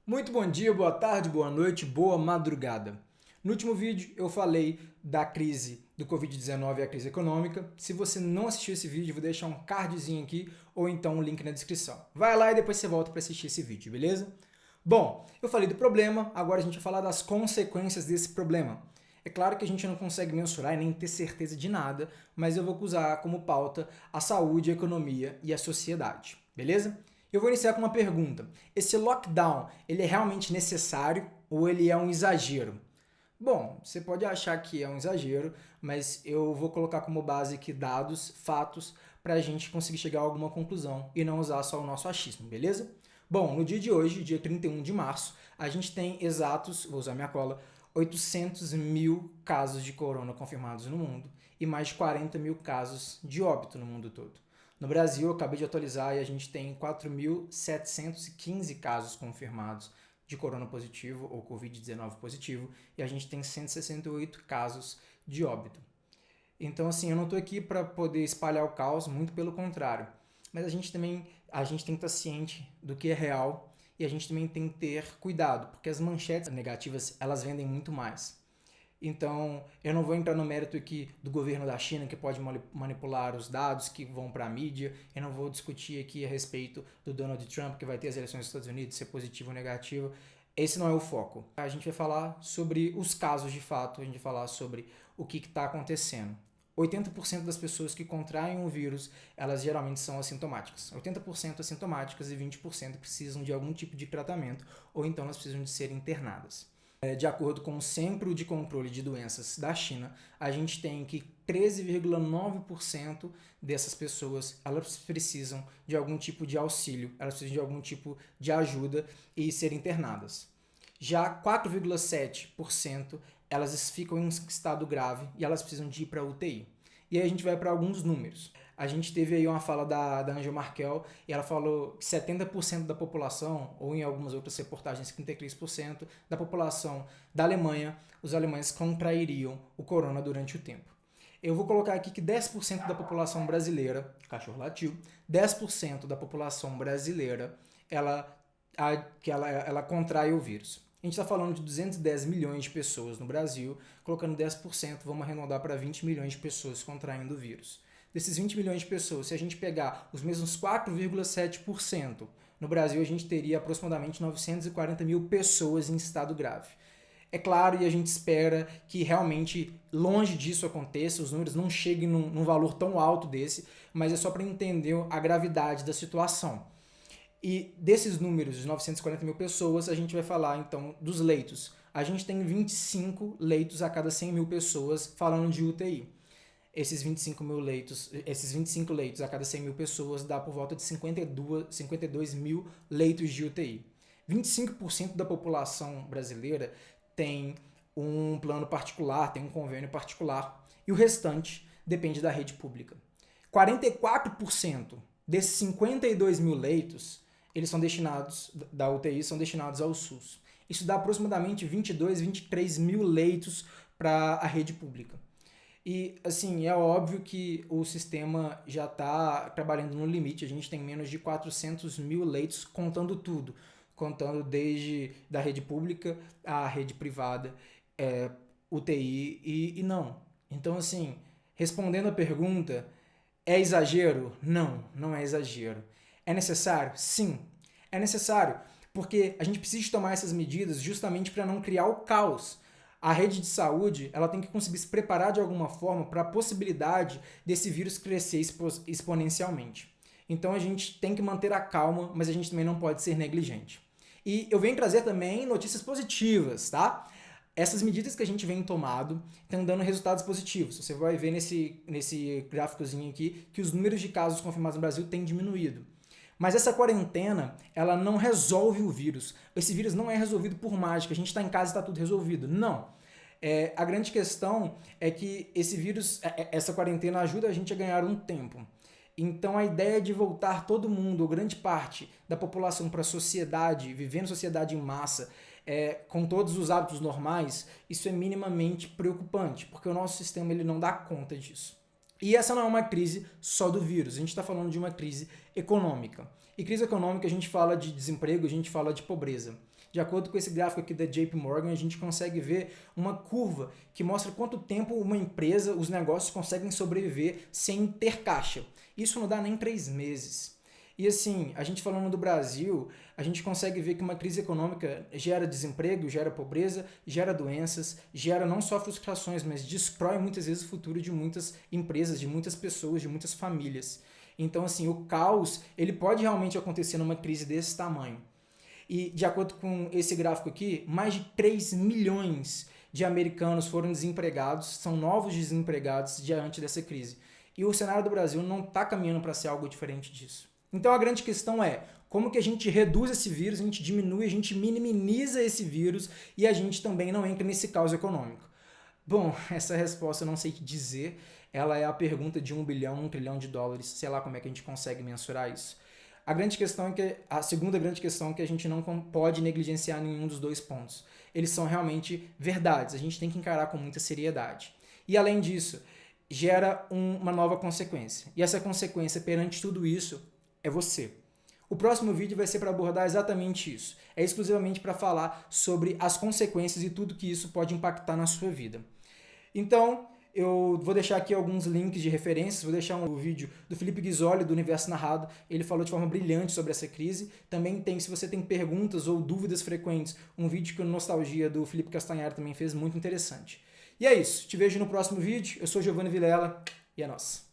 Muito bom dia, boa tarde, boa noite, boa madrugada. No último vídeo eu falei da crise do Covid-19 e a crise econômica. Se você não assistiu esse vídeo, eu vou deixar um cardzinho aqui ou então um link na descrição. Vai lá e depois você volta para assistir esse vídeo, beleza? Bom, eu falei do problema, agora a gente vai falar das consequências desse problema. É claro que a gente não consegue mensurar e nem ter certeza de nada, mas eu vou usar como pauta a saúde, a economia e a sociedade, beleza? Eu vou iniciar com uma pergunta. Esse lockdown, ele é realmente necessário ou ele é um exagero? Bom, você pode achar que é um exagero, mas eu vou colocar como base aqui dados, fatos, para a gente conseguir chegar a alguma conclusão e não usar só o nosso achismo, beleza? Bom, no dia de hoje, dia 31 de março, a gente tem exatos, vou usar minha cola, 800 mil casos de corona confirmados no mundo e mais de 40 mil casos de óbito no mundo todo. No Brasil, eu acabei de atualizar e a gente tem 4.715 casos confirmados de corona positivo ou Covid-19 positivo e a gente tem 168 casos de óbito. Então, assim, eu não estou aqui para poder espalhar o caos, muito pelo contrário. Mas a gente tem que estar ciente do que é real e a gente também tem que ter cuidado, porque as manchetes negativas, elas vendem muito mais. Então, eu não vou entrar no mérito aqui do governo da China, que pode manipular os dados que vão para a mídia. Eu não vou discutir aqui a respeito do Donald Trump, que vai ter as eleições dos Estados Unidos, ser positivo ou negativo. Esse não é o foco. A gente vai falar sobre os casos de fato, a gente vai falar sobre o que está acontecendo. 80% das pessoas que contraem o vírus, elas geralmente são assintomáticas. 80% assintomáticas e 20% precisam de algum tipo de tratamento ou então elas precisam de ser internadas. De acordo com o Centro de Controle de Doenças da China, a gente tem que 13,9% dessas pessoas elas precisam de algum tipo de auxílio, elas precisam de algum tipo de ajuda e ser internadas. Já 4,7% elas ficam em estado grave e elas precisam de ir para a UTI. E aí a gente vai para alguns números. A gente teve aí uma fala da Angela Merkel e ela falou que 70% da população, ou em algumas outras reportagens 33% da população da Alemanha, os alemães contrairiam o corona durante o tempo. Eu vou colocar aqui que 10% da população brasileira, cachorro latiu, 10% da população brasileira, ela contrai o vírus. A gente está falando de 210 milhões de pessoas no Brasil, colocando 10%, vamos arredondar para 20 milhões de pessoas contraindo o vírus. Desses 20 milhões de pessoas, se a gente pegar os mesmos 4,7%, no Brasil a gente teria aproximadamente 940 mil pessoas em estado grave. É claro, e a gente espera que realmente longe disso aconteça, os números não cheguem num valor tão alto desse, mas é só para entender a gravidade da situação. E desses números de 940 mil pessoas, a gente vai falar então dos leitos. A gente tem 25 leitos a cada 100 mil pessoas falando de UTI. Esses 25 leitos a cada 100 mil pessoas dá por volta de 52 mil leitos de UTI. 25% da população brasileira tem um plano particular, tem um convênio particular, e o restante depende da rede pública. 44% desses 52 mil leitos eles são destinados, da UTI, são destinados ao SUS. Isso dá aproximadamente 22, 23 mil leitos para a rede pública. E, assim, é óbvio que o sistema já está trabalhando no limite. A gente tem menos de 400 mil leitos, contando tudo. Contando desde da rede pública à rede privada, UTI e não. Então, assim, respondendo a pergunta, é exagero? Não, não é exagero. É necessário? Sim, é necessário, porque a gente precisa tomar essas medidas justamente para não criar o caos. A rede de saúde ela tem que conseguir se preparar de alguma forma para a possibilidade desse vírus crescer exponencialmente. Então a gente tem que manter a calma, mas a gente também não pode ser negligente. E eu venho trazer também notícias positivas, tá? Essas medidas que a gente vem tomando estão dando resultados positivos. Você vai ver nesse gráficozinho aqui que os números de casos confirmados no Brasil têm diminuído. Mas essa quarentena, ela não resolve o vírus. Esse vírus não é resolvido por mágica. A gente está em casa e está tudo resolvido. Não. A grande questão é que esse vírus, essa quarentena ajuda a gente a ganhar um tempo. Então a ideia de voltar todo mundo, ou grande parte da população para a sociedade, vivendo sociedade em massa, com todos os hábitos normais, isso é minimamente preocupante, porque o nosso sistema ele não dá conta disso. E essa não é uma crise só do vírus, a gente está falando de uma crise econômica. E crise econômica a gente fala de desemprego, a gente fala de pobreza. De acordo com esse gráfico aqui da JP Morgan, a gente consegue ver uma curva que mostra quanto tempo uma empresa, os negócios conseguem sobreviver sem ter caixa. Isso não dá nem 3 meses. E assim, a gente falando do Brasil, a gente consegue ver que uma crise econômica gera desemprego, gera pobreza, gera doenças, gera não só frustrações, mas destrói muitas vezes o futuro de muitas empresas, de muitas pessoas, de muitas famílias. Então assim, o caos, ele pode realmente acontecer numa crise desse tamanho. E de acordo com esse gráfico aqui, mais de 3 milhões de americanos foram desempregados, são novos desempregados diante dessa crise. E o cenário do Brasil não está caminhando para ser algo diferente disso. Então a grande questão é, como que a gente reduz esse vírus, a gente diminui, a gente minimiza esse vírus e a gente também não entra nesse caos econômico? Bom, essa resposta eu não sei o que dizer, ela é a pergunta de 1 bilhão, 1 trilhão de dólares, sei lá como é que a gente consegue mensurar isso. A segunda grande questão é que a gente não pode negligenciar nenhum dos dois pontos. Eles são realmente verdades, a gente tem que encarar com muita seriedade. E além disso, gera uma nova consequência. E essa consequência perante tudo isso é você. O próximo vídeo vai ser para abordar exatamente isso. É exclusivamente para falar sobre as consequências e tudo que isso pode impactar na sua vida. Então, eu vou deixar aqui alguns links de referências, vou deixar um vídeo do Felipe Ghisoli, do Universo Narrado, ele falou de forma brilhante sobre essa crise. Também tem, se você tem perguntas ou dúvidas frequentes, um vídeo que o Nostalgia do Felipe Castanhari também fez, muito interessante. E é isso, te vejo no próximo vídeo, eu sou Giovanni Vilela e é nóis.